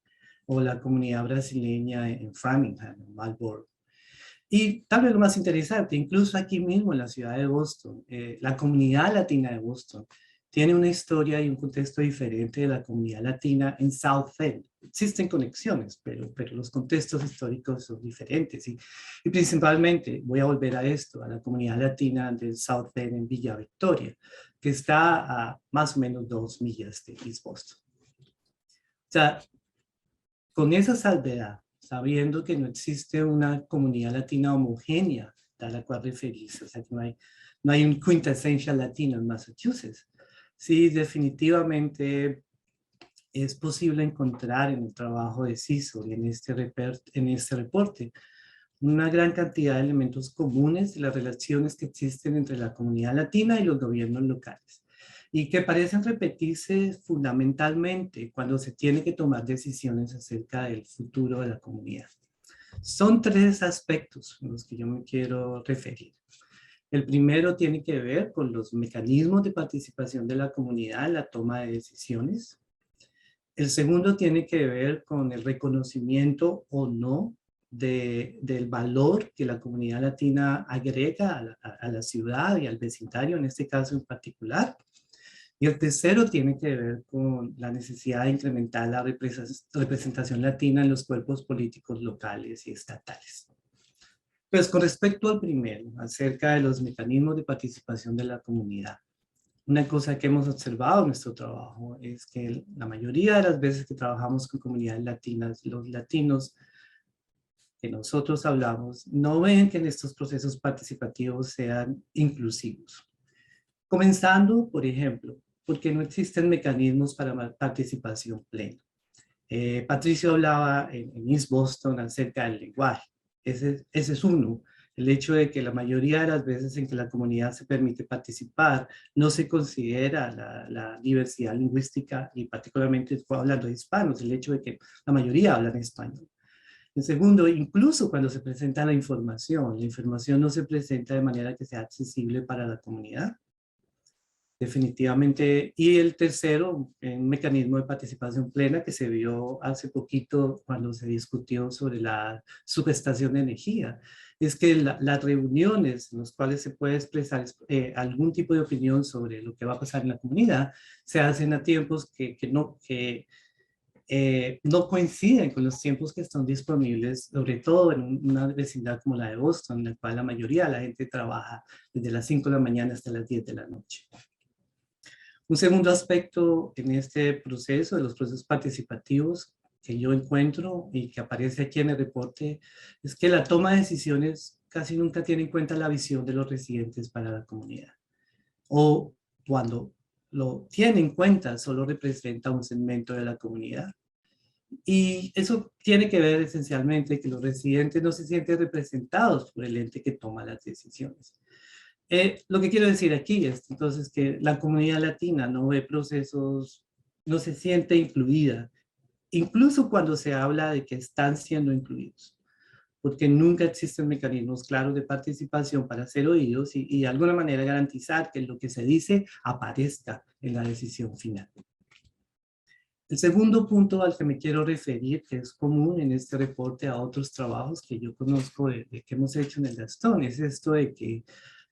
o la comunidad brasileña en Framingham, en Marlborough. Y tal vez lo más interesante, incluso aquí mismo en la ciudad de Boston, la comunidad latina de Boston tiene una historia y un contexto diferente de la comunidad latina en South End. Existen conexiones, pero los contextos históricos son diferentes. Y principalmente, voy a volver a esto, a la comunidad latina del South End en Villa Victoria, que está a más o menos 2 millas de East Boston. O sea, con esa salvedad, sabiendo que no existe una comunidad latina homogénea a la cual referirse, o sea, que no hay un quintessential latino en Massachusetts. Sí, definitivamente es posible encontrar en el trabajo de CISO y en este reporte una gran cantidad de elementos comunes de las relaciones que existen entre la comunidad latina y los gobiernos locales, y que parecen repetirse fundamentalmente cuando se tiene que tomar decisiones acerca del futuro de la comunidad. Son 3 aspectos en los que yo me quiero referir. El primero tiene que ver con los mecanismos de participación de la comunidad en la toma de decisiones. El segundo tiene que ver con el reconocimiento o no del valor que la comunidad latina agrega a la ciudad y al vecindario, en este caso en particular. Y el tercero tiene que ver con la necesidad de incrementar la representación latina en los cuerpos políticos locales y estatales. Pues con respecto al primero, acerca de los mecanismos de participación de la comunidad, una cosa que hemos observado en nuestro trabajo es que la mayoría de las veces que trabajamos con comunidades latinas, los latinos que nosotros hablamos no ven que en estos procesos participativos sean inclusivos. Comenzando, por ejemplo, porque no existen mecanismos para participación plena. Patricio hablaba en East Boston acerca del lenguaje. Ese es uno. El hecho de que la mayoría de las veces en que la comunidad se permite participar, no se considera la diversidad lingüística, y particularmente hablando de hispanos, el hecho de que la mayoría hablan español. En segundo, incluso cuando se presenta la información no se presenta de manera que sea accesible para la comunidad. Definitivamente. Y el tercero, un mecanismo de participación plena que se vio hace poquito cuando se discutió sobre la subestación de energía, es que las reuniones en las cuales se puede expresar algún tipo de opinión sobre lo que va a pasar en la comunidad se hacen a tiempos que no coinciden con los tiempos que están disponibles, sobre todo en una vecindad como la de Boston, en la cual la mayoría de la gente trabaja desde las 5 de la mañana hasta las 10 de la noche. Un segundo aspecto en este proceso, de los procesos participativos que yo encuentro y que aparece aquí en el reporte, es que la toma de decisiones casi nunca tiene en cuenta la visión de los residentes para la comunidad. O cuando lo tiene en cuenta, solo representa un segmento de la comunidad. Y eso tiene que ver esencialmente que los residentes no se sienten representados por el ente que toma las decisiones. Lo que quiero decir aquí es entonces que la comunidad latina no ve procesos, no se siente incluida, incluso cuando se habla de que están siendo incluidos, porque nunca existen mecanismos claros de participación para ser oídos y de alguna manera garantizar que lo que se dice aparezca en la decisión final. El segundo punto al que me quiero referir, que es común en este reporte a otros trabajos que yo conozco de que hemos hecho en el Gastón, es esto de que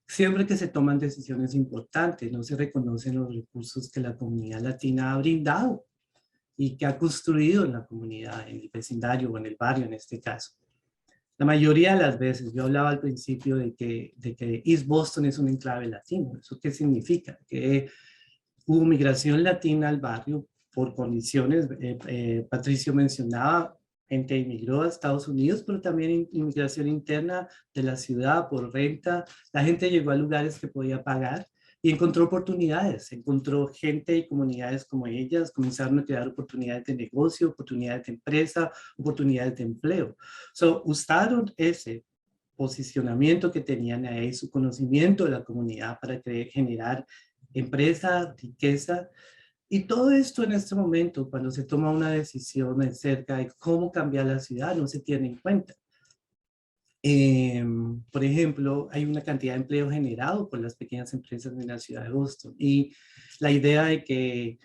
siempre que se toman decisiones importantes, no se reconocen los recursos que la comunidad latina ha brindado y que ha construido en la comunidad, en el vecindario o en el barrio en este caso. La mayoría de las veces, yo hablaba al principio de que East Boston es un enclave latino. ¿Eso qué significa? Que hubo migración latina al barrio por condiciones, Patricio mencionaba, gente inmigró a Estados Unidos, pero también inmigración interna de la ciudad por renta. La gente llegó a lugares que podía pagar y encontró oportunidades, encontró gente y comunidades como ellas, comenzaron a crear oportunidades de negocio, oportunidades de empresa, oportunidades de empleo. Usaron ese posicionamiento que tenían ahí, su conocimiento de la comunidad para generar empresa, riqueza. Y todo esto en este momento, cuando se toma una decisión acerca de cómo cambiar la ciudad, no se tiene en cuenta. Por ejemplo, hay una cantidad de empleo generado por las pequeñas empresas en la ciudad de Boston. Y la idea de que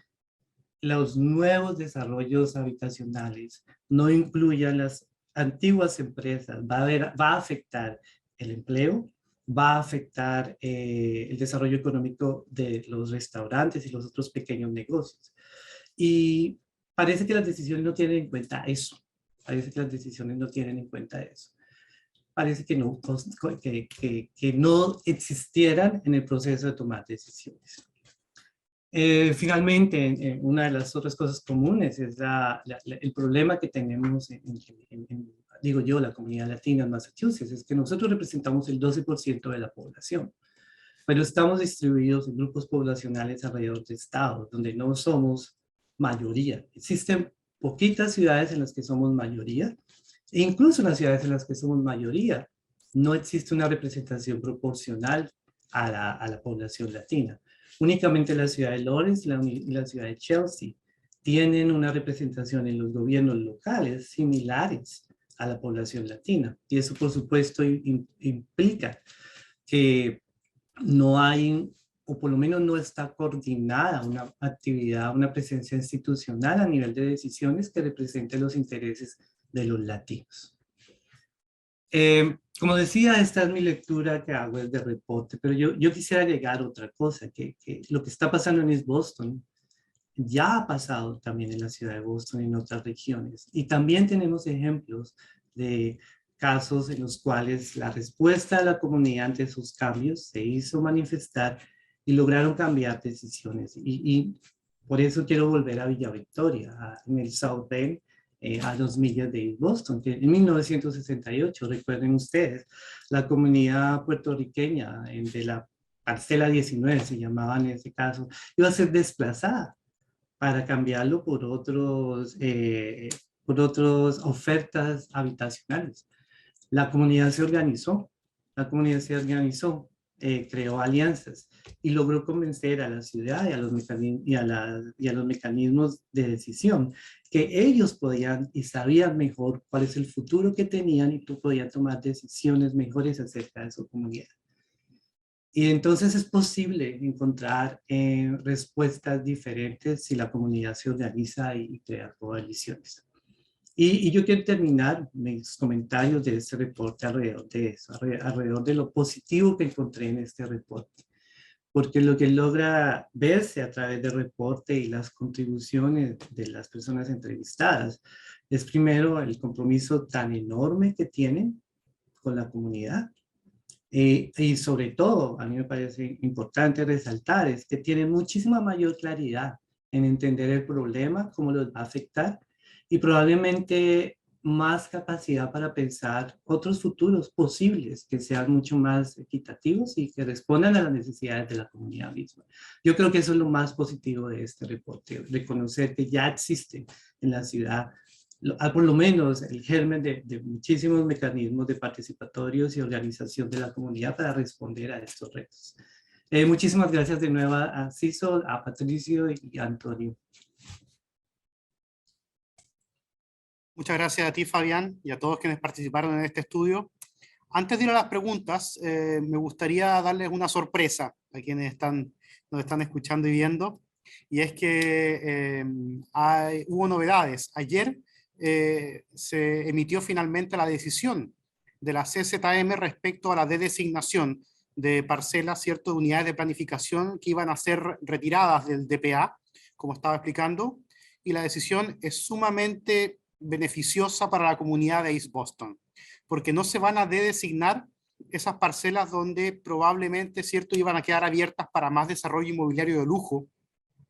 los nuevos desarrollos habitacionales no incluyan las antiguas empresas va a afectar el empleo, va a afectar el desarrollo económico de los restaurantes y los otros pequeños negocios. Y parece que las decisiones no tienen en cuenta eso. Parece que las decisiones no tienen en cuenta eso. Parece que no, que no existieran en el proceso de tomar decisiones. Finalmente, una de las otras cosas comunes es el problema que tenemos digo yo, la comunidad latina en Massachusetts, es que nosotros representamos el 12% de la población, pero estamos distribuidos en grupos poblacionales alrededor de estados, donde no somos mayoría. Existen poquitas ciudades en las que somos mayoría, e incluso en las ciudades en las que somos mayoría, no existe una representación proporcional a la población latina. Únicamente la ciudad de Lawrence y la ciudad de Chelsea tienen una representación en los gobiernos locales similares a la población latina. Y eso, por supuesto, implica que no hay o por lo menos no está coordinada una actividad, una presencia institucional a nivel de decisiones que represente los intereses de los latinos. Como decía, esta es mi lectura que hago desde reporte, pero yo quisiera llegar a otra cosa, que lo que está pasando en East Boston ya ha pasado también en la ciudad de Boston y en otras regiones. Y también tenemos ejemplos de casos en los cuales la respuesta de la comunidad ante esos cambios se hizo manifestar y lograron cambiar decisiones. Y por eso quiero volver a Villa Victoria, en el South Bend, a 2 millas de East Boston, que en 1968, recuerden ustedes, la comunidad puertorriqueña de la parcela 19, se llamaba en ese caso, iba a ser desplazada para cambiarlo por otras ofertas habitacionales. La comunidad se organizó, creó alianzas y logró convencer a la ciudad y a los mecanismos de decisión que ellos podían y sabían mejor cuál es el futuro que tenían y podían tomar decisiones mejores acerca de su comunidad. Y entonces es posible encontrar respuestas diferentes si la comunidad se organiza y crea coaliciones. Y yo quiero terminar mis comentarios de este reporte alrededor de eso, alrededor de lo positivo que encontré en este reporte. Porque lo que logra verse a través del reporte y las contribuciones de las personas entrevistadas es primero el compromiso tan enorme que tienen con la comunidad. Y sobre todo, a mí me parece importante resaltar, es que tienen muchísima mayor claridad en entender el problema, cómo los va a afectar, y probablemente más capacidad para pensar otros futuros posibles que sean mucho más equitativos y que respondan a las necesidades de la comunidad misma. Yo creo que eso es lo más positivo de este reporte, reconocer que ya existen en la ciudad por lo menos el germen de muchísimos mecanismos de participatorios y organización de la comunidad para responder a estos retos. Muchísimas gracias de nuevo a Ciso, a Patricio y a Antonio. Muchas gracias a ti, Fabián, y a todos quienes participaron en este estudio. Antes de ir a las preguntas, me gustaría darles una sorpresa a quienes nos están escuchando y viendo, y es que hubo novedades. Ayer se emitió finalmente la decisión de la CZM respecto a la designación de parcelas, ¿cierto?, de unidades de planificación que iban a ser retiradas del DPA, como estaba explicando, y la decisión es sumamente beneficiosa para la comunidad de East Boston, porque no se van a designar esas parcelas donde probablemente, ¿cierto?, iban a quedar abiertas para más desarrollo inmobiliario de lujo,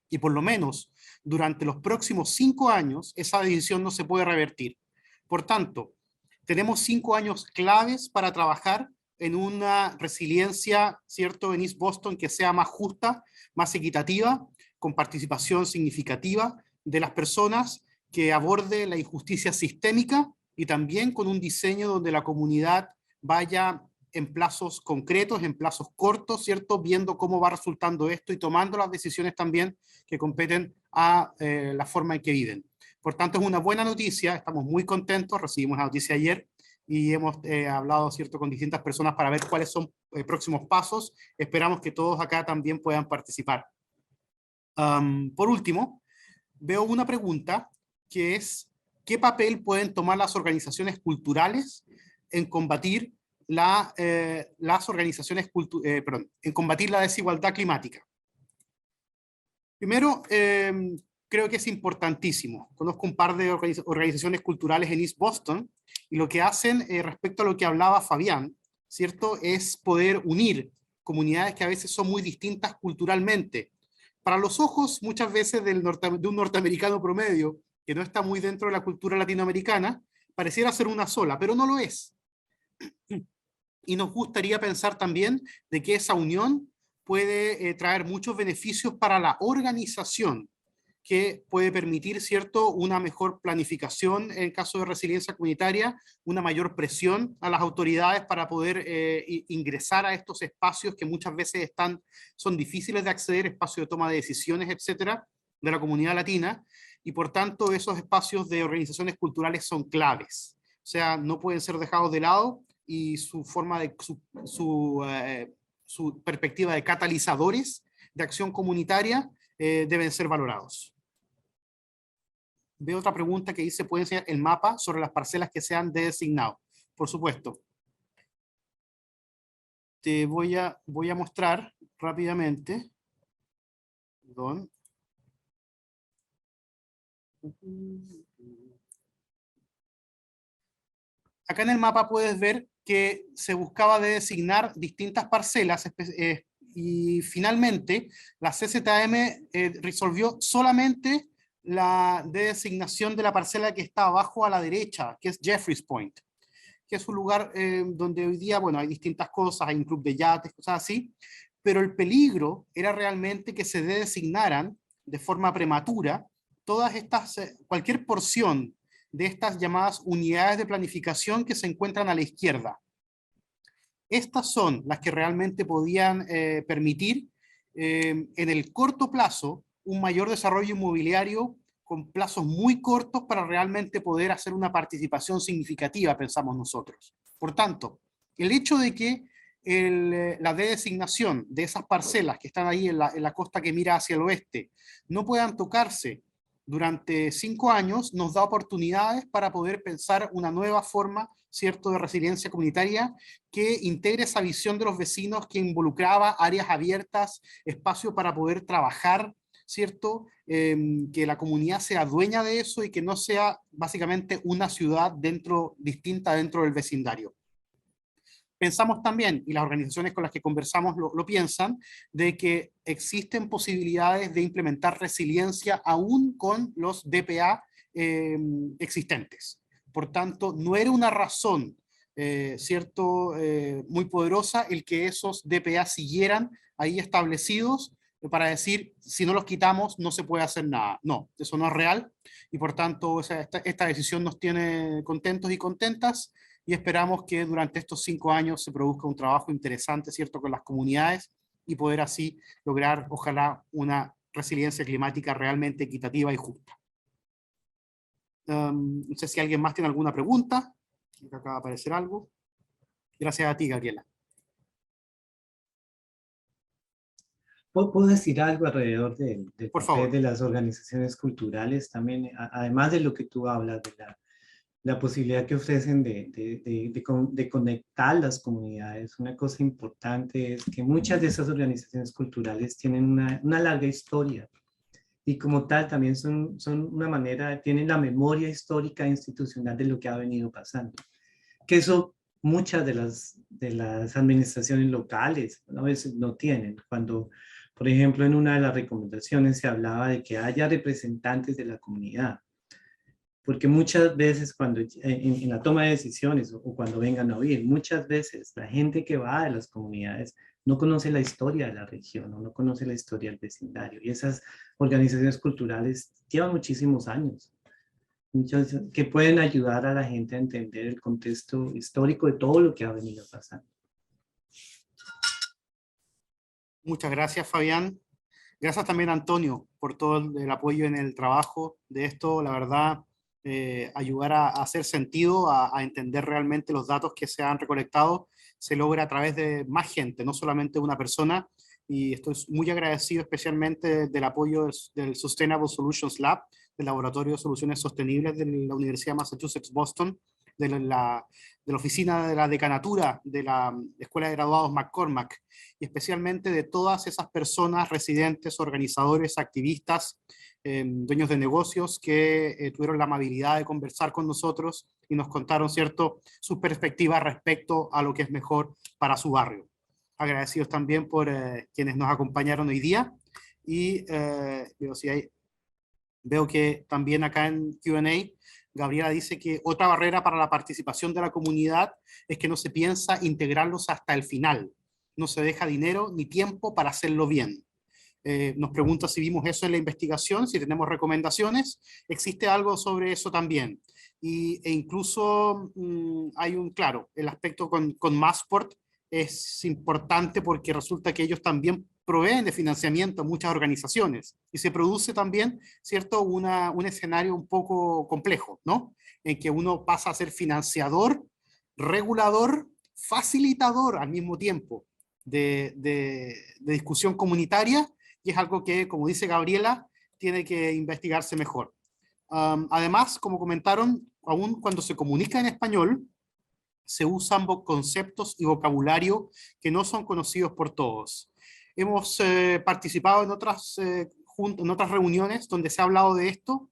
y por lo menos durante los próximos 5 años esa decisión no se puede revertir. Por tanto, tenemos 5 años claves para trabajar en una resiliencia, ¿cierto?, en East Boston que sea más justa, más equitativa, con participación significativa de las personas, que aborde la injusticia sistémica y también con un diseño donde la comunidad vaya en plazos concretos, en plazos cortos, ¿cierto?, viendo cómo va resultando esto y tomando las decisiones también que competen a la forma en que viven. Por tanto, es una buena noticia, estamos muy contentos, recibimos la noticia ayer y hemos hablado, ¿cierto?, con distintas personas para ver cuáles son próximos pasos. Esperamos que todos acá también puedan participar. Por último, veo una pregunta que es: ¿qué papel pueden tomar las organizaciones culturales en combatir en combatir la desigualdad climática? Primero, creo que es importantísimo. Conozco un par de organizaciones culturales en East Boston y lo que hacen respecto a lo que hablaba Fabián, ¿cierto?, es poder unir comunidades que a veces son muy distintas culturalmente. Para los ojos, muchas veces, de un norteamericano promedio, que no está muy dentro de la cultura latinoamericana, pareciera ser una sola, pero no lo es. Y nos gustaría pensar también de que esa unión puede traer muchos beneficios para la organización, que puede permitir, ¿cierto?, una mejor planificación en caso de resiliencia comunitaria, una mayor presión a las autoridades para poder ingresar a estos espacios que muchas veces son difíciles de acceder, espacios de toma de decisiones, etcétera, de la comunidad latina, y por tanto esos espacios de organizaciones culturales son claves. O sea, no pueden ser dejados de lado, y su perspectiva de catalizadores de acción comunitaria deben ser valorados. Veo otra pregunta que dice, ¿puede enseñar el mapa sobre las parcelas que se han designado? Por supuesto. Te voy a mostrar rápidamente. Perdón. Acá en el mapa puedes ver que se buscaba de designar distintas parcelas y finalmente la CZM resolvió solamente la designación de la parcela que está abajo a la derecha, que es Jeffries Point, que es un lugar donde hoy día, bueno, hay distintas cosas, hay un club de yates, cosas así, pero el peligro era realmente que se designaran de forma prematura todas estas, cualquier porción de estas llamadas unidades de planificación que se encuentran a la izquierda. Estas son las que realmente podían permitir en el corto plazo un mayor desarrollo inmobiliario con plazos muy cortos para realmente poder hacer una participación significativa, pensamos nosotros. Por tanto, el hecho de que la designación de esas parcelas que están ahí en la costa que mira hacia el oeste no puedan tocarse durante 5 años nos da oportunidades para poder pensar una nueva forma, ¿cierto?, de resiliencia comunitaria que integre esa visión de los vecinos que involucraba áreas abiertas, espacio para poder trabajar, ¿cierto? Que la comunidad sea dueña de eso y que no sea básicamente una ciudad distinta dentro del vecindario. Pensamos también, y las organizaciones con las que conversamos lo piensan, de que existen posibilidades de implementar resiliencia aún con los DPA existentes. Por tanto, no era una razón, ¿cierto?, muy poderosa el que esos DPA siguieran ahí establecidos para decir, si no los quitamos, no se puede hacer nada. No, eso no es real, y por tanto, esta decisión nos tiene contentos y contentas, y esperamos que durante estos 5 años se produzca un trabajo interesante, ¿cierto?, con las comunidades y poder así lograr, ojalá, una resiliencia climática realmente equitativa y justa. No sé si alguien más tiene alguna pregunta. Acaba de aparecer algo. Gracias a ti, Gabriela. ¿Puedo decir algo alrededor del Por papel favor. de las organizaciones culturales también, además de lo que tú hablas de la posibilidad que ofrecen de conectar las comunidades? Una cosa importante es que muchas de esas organizaciones culturales tienen una larga historia y como tal también son una manera, tienen la memoria histórica e institucional de lo que ha venido pasando. Que eso muchas de las administraciones locales a veces no tienen. Cuando, por ejemplo, en una de las recomendaciones se hablaba de que haya representantes de la comunidad. Porque muchas veces cuando en la toma de decisiones o cuando vengan a oír, muchas veces la gente que va de las comunidades no conoce la historia de la región o no conoce la historia del vecindario. Y esas organizaciones culturales llevan muchísimos años, que pueden ayudar a la gente a entender el contexto histórico de todo lo que ha venido pasando. Muchas gracias, Fabián. Gracias también, Antonio, por todo el apoyo en el trabajo de esto. La verdad, ayudar a hacer sentido, a entender realmente los datos que se han recolectado, se logra a través de más gente, no solamente una persona, y estoy muy agradecido especialmente del apoyo del Sustainable Solutions Lab, del Laboratorio de Soluciones Sostenibles de la Universidad de Massachusetts Boston, de la oficina de la decanatura de la Escuela de Graduados McCormack, y especialmente de todas esas personas, residentes, organizadores, activistas, dueños de negocios que tuvieron la amabilidad de conversar con nosotros y nos contaron, ¿cierto?, sus perspectivas respecto a lo que es mejor para su barrio. Agradecidos también por quienes nos acompañaron hoy día, y veo que también acá en Q&A Gabriela dice que otra barrera para la participación de la comunidad es que no se piensa integrarlos hasta el final. No se deja dinero ni tiempo para hacerlo bien. Nos pregunta si vimos eso en la investigación, si tenemos recomendaciones. Existe algo sobre eso también. E incluso hay claro, el aspecto con Massport es importante porque resulta que ellos también proveen de financiamiento a muchas organizaciones y se produce también, ¿cierto?, un escenario un poco complejo, ¿no?, en que uno pasa a ser financiador, regulador, facilitador al mismo tiempo de discusión comunitaria, y es algo que, como dice Gabriela, tiene que investigarse mejor. Además, como comentaron, aún cuando se comunica en español, se usan conceptos y vocabulario que no son conocidos por todos. Hemos participado en otras reuniones donde se ha hablado de esto,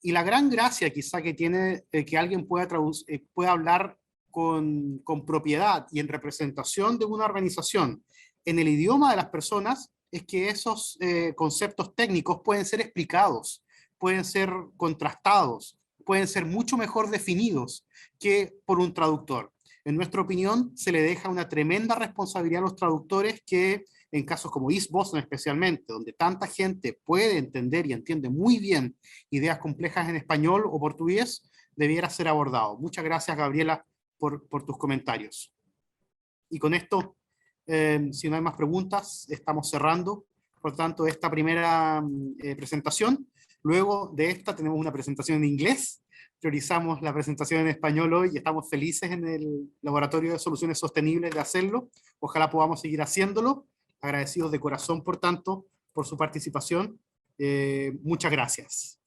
y la gran gracia quizá que tiene que alguien pueda hablar con propiedad y en representación de una organización en el idioma de las personas es que esos conceptos técnicos pueden ser explicados, pueden ser contrastados, pueden ser mucho mejor definidos que por un traductor. En nuestra opinión, se le deja una tremenda responsabilidad a los traductores que, en casos como East Boston especialmente, donde tanta gente puede entender y entiende muy bien ideas complejas en español o portugués, debiera ser abordado. Muchas gracias, Gabriela, por tus comentarios. Y con esto, si no hay más preguntas, estamos cerrando, por tanto, esta primera presentación. Luego de esta tenemos una presentación en inglés. Priorizamos la presentación en español hoy y estamos felices en el Laboratorio de Soluciones Sostenibles de hacerlo. Ojalá podamos seguir haciéndolo. Agradecidos de corazón, por tanto, por su participación. Muchas gracias.